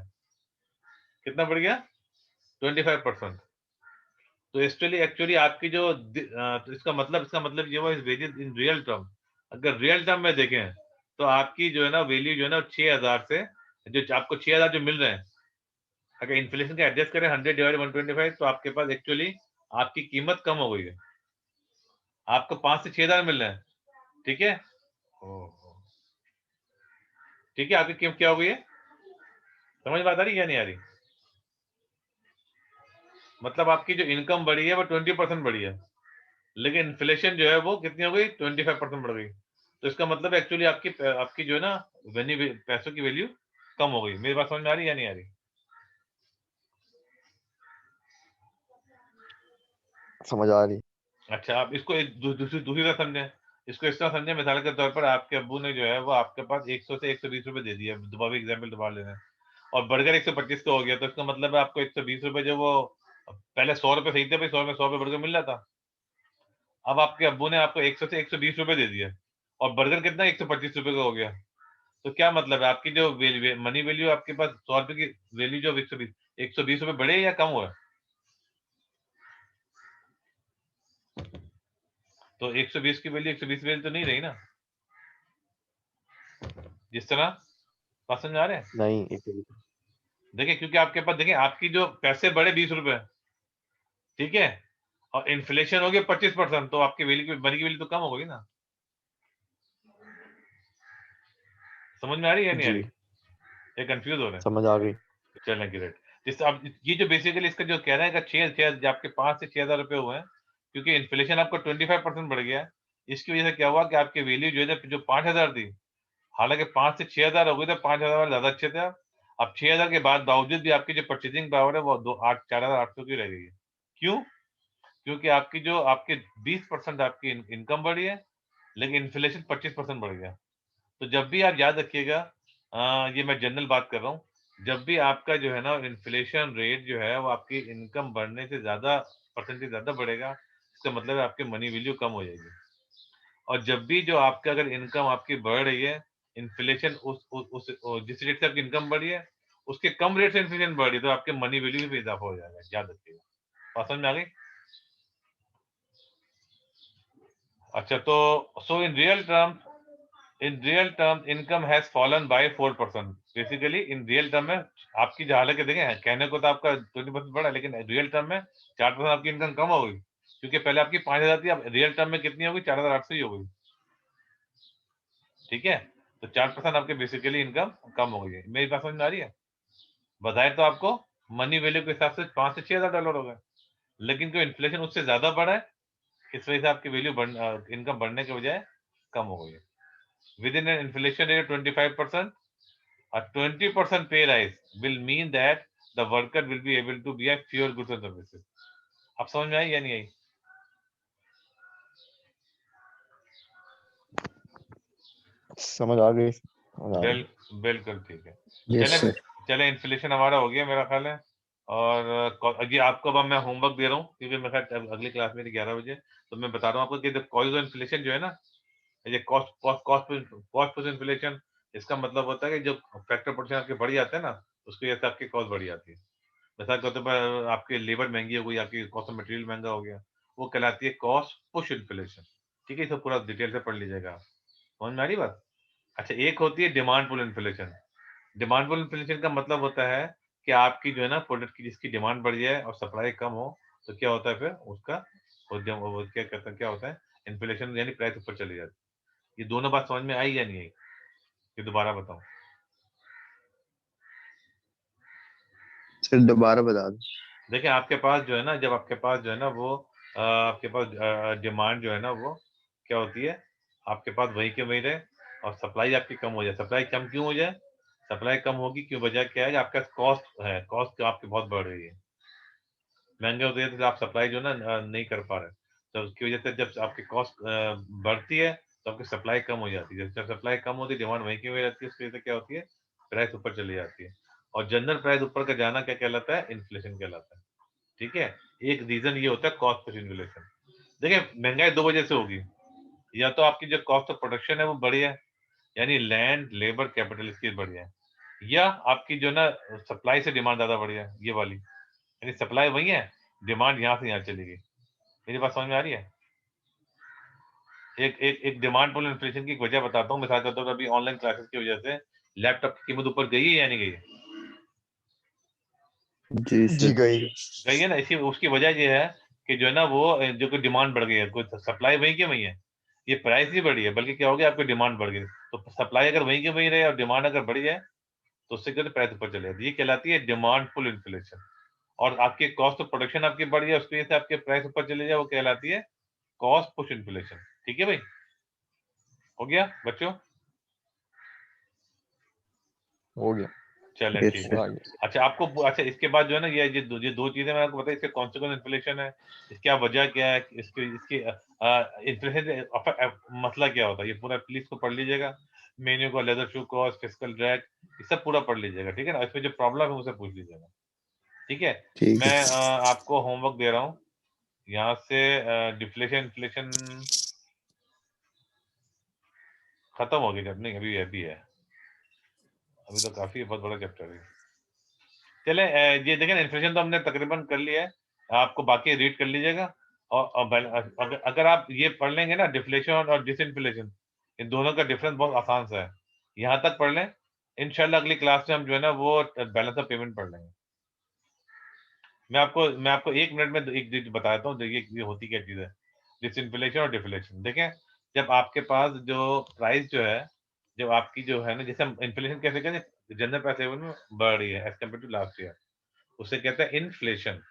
कितना बढ़ गया? 25%। तो एक्चुअली एक्चुअली आपकी जो तो इसका मतलब ये हुआ, इस वेजेस इन रियल टर्म, अगर रियल टर्म में देखें, तो आपकी जो है ना वैल्यू जो है ना 6000 से, जो आपको 6000 जो मिल रहे हैं, अगर इन्फ्लेशन का एडजस्ट करें 100 डिवाइड 125, तो आपके पास एक्चुअली आपकी कीमत कम हो गई है, आपको 5 से 6000 मिल रहे हैं, ठीक है। ठीक है, आपकी कीमत क्या हो गई है? समझ बात आ रही है या नहीं आ रही? मतलब आपकी जो इनकम बढ़ी है वो 20% बढ़ी है, लेकिन इन्फ्लेशन जो है वो कितनी हो गई? 25% बढ़ गई। तो इसका मतलब एक्चुअली आपकी जो है ना पैसों की वैल्यू कम हो गई। मेरी बात समझ में आ रही है या नहीं आ रही? समझ आ रही। अच्छा, आप इसको एक दूसरी दूसरी तरह समझें। इसको इस तरह समझें, मिसाल के तौर पर आपके अब्बू ने जो है वो आपके पास 100 से 120 रुपए दे दिया, दोबारा एग्जाम्पल दोबारा ले रहे हैं, और बर्गर 125 का हो गया, तो इसका मतलब है आपको 120 रुपए जो वो पहले 100 रुपए सही थे भाई, 100 में 100 रुपए बर्गर मिल रहा था। अब आपके अब्बू ने आपको 100 से 120 रुपए दे दिया और बर्गर कितना 125 रुपए का हो गया। तो क्या मतलब है आपकी जो मनी वैल्यू आपके पास 100 रुपए की वैल्यू जो 120 रुपए बढ़े या कम हुआ? तो 120 की वैल्यू 120 वैल्यू तो नहीं रही ना, जिस तरह बात समझ आ रहे हैं? नहीं, एक मिनट। देखिए, क्योंकि आपके पास देखिए आपकी जो पैसे बढ़े 20 रुपए, ठीक है, और इन्फ्लेशन हो गया 25%, तो आपकी वैल्यू मनी की वैल्यू तो कम हो गई ना। समझ में आ रही है या नहीं आ जी, रही? ये कंफ्यूज हो रहे हैं? समझ आ गई। चलें, ग्रेट। जिससे आप ये जो बेसिकली इसका जो कह रहे हैं कि 6 आपके 5 से 6,000 रुपए हुए हैं, क्योंकि इन्फ्लेशन आपका 25% बढ़ गया है। इसकी वजह से क्या हुआ कि आपकी वैल्यू जो है जो 5,000 थी, हालांकि 5 से 6,000 हो गए थे, 5,000 वाले ज्यादा अच्छे थे। अब 6,000 के बाद बावजूद भी आपकी जो परचेजिंग पावर है वो 4,800 की रह गई है। क्यों? क्योंकि आपकी जो आपके 20% आपकी इनकम बढ़ी है, लेकिन इन्फ्लेशन 25% बढ़ गया। तो जब भी आप याद रखिएगा, ये मैं जनरल बात कर रहा हूँ, जब भी आपका जो है ना इन्फ्लेशन रेट जो है वो आपकी इनकम बढ़ने से ज्यादा परसेंटेज ज्यादा बढ़ेगा, इसका मतलब है आपकी मनी वैल्यू कम हो जाएगी। और जब भी जो आपका अगर इनकम आपकी बढ़ रही है, इन्फ्लेशन जिस रेट से आपकी इनकम बढ़ी है उसके कम रेट से इन्फ्लेशन बढ़ रही है, तो आपके मनी वैल्यू में भी इजाफा हो जाएगा, याद रखिएगा। बात समझ में आ गई? अच्छा, तो so in real term income has fallen by 4%। Basically in real term में आपकी जो हालत देखें, कहने को तो आपका 20% बढ़ा, लेकिन रियल टर्म में 4% आपकी इनकम कम हो गई, क्योंकि पहले आपकी 5,000 थी, अब रियल टर्म में कितनी होगी? 4,800 ही हो गई। ठीक है, तो 4% आपके बेसिकली इनकम कम हो गई है। मेरी बात समझ में आ रही है? बधाई तो आपको मनी वैल्यू के हिसाब से 5 से 6,000 डॉलर हो गए, लेकिन कोई इन्फ्लेशन उससे ज्यादा बढ़ा है, इस वजह से आपकी वैल्यू इनकम बढ़ने के बजाय कम हो गई है। With in inflation rate 25%, a 20% pay rise will mean that the worker will be able to buy fewer goods and services. आप समझ में आई या नहीं आई? समझ आ गई, समझ आ गई। बिल्कुल ठीक है। यस चले सर। चले, इन्फ्लेशन हमारा हो गया मेरा ख्याल है। और ये आपको अब मैं होमवर्क दे रहा हूँ, क्योंकि मेरे ख्याल अगली क्लास मेरी 11 बजे, तो मैं बता रहा हूँ आपको कि कॉज ऑफ इन्फ्लेशन जो है ना, ये cost cost cost plus inflation, इसका मतलब होता है कि जो फैक्टर पोर्शन आपके बढ़ जाते हैं ना, उसकी वजह से आपकी कॉस्ट बढ़ जाती है। मिसाल के तौर पर आपकी लेबर महंगी हो गई, आपकी कॉस्ट ऑफ मटेरियल महंगा हो गया, वो कहलाती है कॉस्ट पुश इन्फ्लेशन। ठीक है, इसे पूरा डिटेल से पढ़ लीजिएगा आप। समझ में आ रही बात? अच्छा, एक होती है demand pull inflation. Demand pull inflation का मतलब होता है कि आपकी जो है ना प्रोडक्ट की जिसकी डिमांड बढ़ जाए और सप्लाई कम हो, तो क्या होता है फिर उसका वो क्या कहते हैं, क्या होता है? इन्फ्लेशन, यानी प्राइस ऊपर चली जाती है। ये दोनों बात समझ में आई या नहीं आई? ये दोबारा बताऊं? सर दोबारा बता दो। देखिए, आपके पास जो है ना, जब आपके पास जो है ना वो आपके पास डिमांड जो है ना वो क्या होती है, आपके पास वही के वही रहे, और सप्लाई आपकी कम हो जाए। सप्लाई कम क्यों हो जाए? सप्लाई कम होगी क्यों? वजह क्या है कि आपका कॉस्ट है, कॉस्ट आपकी बहुत बढ़ रही है, महंगे होते हैं, तो आप सप्लाई जो है ना नहीं कर पा रहे, तो उसकी वजह से जब आपकी कॉस्ट बढ़ती है तो आपकी सप्लाई कम हो जाती है। जब सप्लाई कम होती है, डिमांड वहीं की वही रहती है, उसकी वजह से क्या होती है? प्राइस ऊपर चली जाती है। और जनरल प्राइस ऊपर का जाना क्या कहलाता है? इन्फ्लेशन कहलाता है। ठीक है, एक रीजन ये होता है कॉस्ट पुश इन्फ्लेशन। देखिए, महंगाई दो वजह से होगी, या तो आपकी जो कॉस्ट ऑफ प्रोडक्शन है वो बढ़ी है, यानी लैंड लेबर कैपिटल इसकी बढ़ी है, या आपकी जो ना सप्लाई से डिमांड ज्यादा बढ़ी है, ये वाली, यानी सप्लाई वही है, डिमांड यहाँ से यहाँ चली गई। मेरी बात समझ में आ रही है? एक डिमांड पुल इन्फ्लेशन की एक वजह बताता हूँ, मिसाल के तौर पर अभी ऑनलाइन क्लासेस की वजह से लैपटॉप की कीमत ऊपर गई है या नहीं गई है? जी जी, सर। गई। गई है ना। इसी उसकी वजह ये है कि जो है ना वो जो कोई डिमांड बढ़ गई है, कोई सप्लाई वही की वही है, ये प्राइस नहीं बढ़ी है, बल्कि क्या हो गया, आपकी डिमांड बढ़ गई। तो सप्लाई अगर वही की वही रहे और डिमांड अगर बढ़ जाए, तो उससे क्या प्राइस ऊपर चले जाती है। ये कहलाती है डिमांड पुल इन्फ्लेशन। और आपकी कॉस्ट ऑफ प्रोडक्शन आपकी बढ़ जाए, उसकी वजह से आपके प्राइस ऊपर चले जाए, वो कहलाती है कॉस्ट पुश इन्फ्लेशन। ठीक है भाई? हो गया बच्चों? हो गया। चलें Yes, ठीक sir. है। आ गया। अच्छा आपको अच्छा इसके बाद जो है ना ये दो चीजें मैं आपको बताई, इसके कॉन्सिक्वेंस इन्फ्लेशन है, इसकी आप वजह क्या है, इसके इसकी इन्फ्लेशन मसला क्या होता है, ये पूरा प्लीज को पढ़ लीजिएगा। मेन्यू को, लेदर शू कॉस्ट, फिस्कल ड्रैग, ये सब पूरा पढ़ लीजिएगा, ठीक है ना। इसमें जो प्रॉब्लम है उसे पूछ लीजिएगा, ठीक है। ठीक मैं है। आपको होमवर्क दे रहा हूँ यहाँ से। डिफ्लेशन इन्फ्लेशन खत्म हो गई जब नहीं, अभी है, अभी तो काफी बहुत बड़ा चैप्टर है। चले ये देखें, इन्फ्लेशन तो हमने तकरीबन कर लिया है, आपको बाकी रीड कर लीजिएगा। और अगर आप ये पढ़ लेंगे ना, डिफ्लेशन और डिसइन्फ्लेशन, इन दोनों का डिफरेंस बहुत आसान सा है, यहाँ तक पढ़ लें। इंशाल्लाह अगली क्लास में हम जो है ना वो बैलेंस ऑफ पेमेंट पढ़ लेंगे। मैं आपको 1 मिनट में एक चीज बताता हूँ, देखिए ये होती क्या चीज है, डिसइन्फ्लेशन और डिफ्लेशन। देखें, जब आपके पास जो प्राइस जो है, जब आपकी जो है ना, जैसे हम इन्फ्लेशन कैसे करें, जनरल प्राइस में बढ़ रही है as compare to last year, उसे कहते हैं इन्फ्लेशन।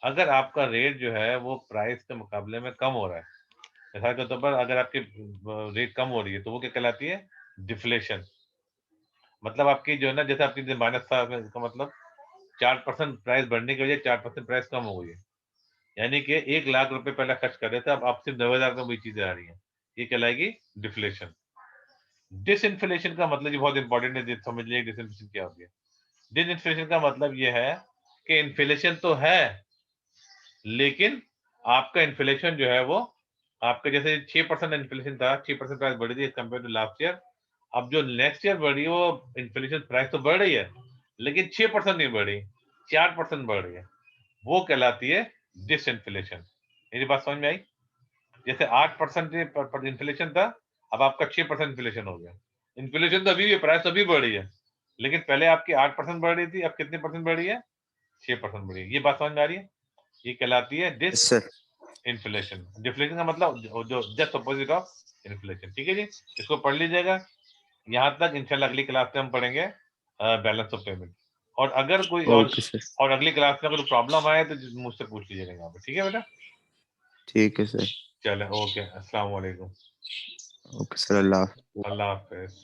अगर आपका रेट जो है वो प्राइस के मुकाबले में कम हो रहा है, मिसाल के तौर पर अगर आपकी रेट कम हो रही है, तो वो क्या कहलाती है, डिफ्लेशन। मतलब आपकी जो है ना, जैसे आपकी माइनस था, इसका मतलब 4% प्राइस बढ़ने की वजह 4% प्राइस कम हो गई है, यानी कि 1 लाख रुपए पहले खर्च कर रहे थे, अब आप सिर्फ 90,000 में वही चीजें आ रही हैं, ये कहलाएगी डिफ्लेशन। डिसइन्फ्लेशन का मतलब ये बहुत इंपॉर्टेंट है, समझ लीजिए डिसइन्फ्लेशन क्या होती है। डिसइन्फ्लेशन का मतलब ये है कि इन्फ्लेशन तो है, लेकिन आपका इन्फ्लेशन जो है वो, आपका जैसे 6% इन्फ्लेशन था, 6% प्राइस बढ़ी थी कंपेयर टू लास्ट ईयर, अब जो नेक्स्ट ईयर बढ़ी है वो इन्फ्लेशन प्राइस तो बढ़ रही है, लेकिन 6% नहीं बढ़ी, 4% बढ़ रही है, वो कहलाती है डिसइन्फ्लेशन। मेरी बात समझ में आई? जैसे 8% इन्फ्लेशन था, अब आपका 6% इन्फ्लेशन हो गया। इन्फ्लेशन तो अभी भी, प्राइस अभी बढ़ रही है, लेकिन पहले आपकी 8% बढ़ रही थी, अब कितने परसेंट बढ़ रही है, 6% बढ़ी है। ये बात समझ में आ रही है? ये कहलाती है Yes, sir. डिसइन्फ्लेशन। डिफ्लेशन का मतलब जो जस्ट अपोजिट ऑफ इन्फ्लेशन, ठीक है जी। इसको पढ़ लीजिएगा, यहाँ तक। इंशाल्लाह अगली क्लास में हम पढ़ेंगे बैलेंस ऑफ पेमेंट। और अगर कोई Okay, sir. और अगली क्लास में अगर प्रॉब्लम आए तो मुझसे पूछ लीजिएगा यहाँ पे, ठीक है बेटा। ठीक है सर। चले, ओके, अस्सलाम वालेकुम, ओके सर, अल्लाह। अल्लाह हाफिज।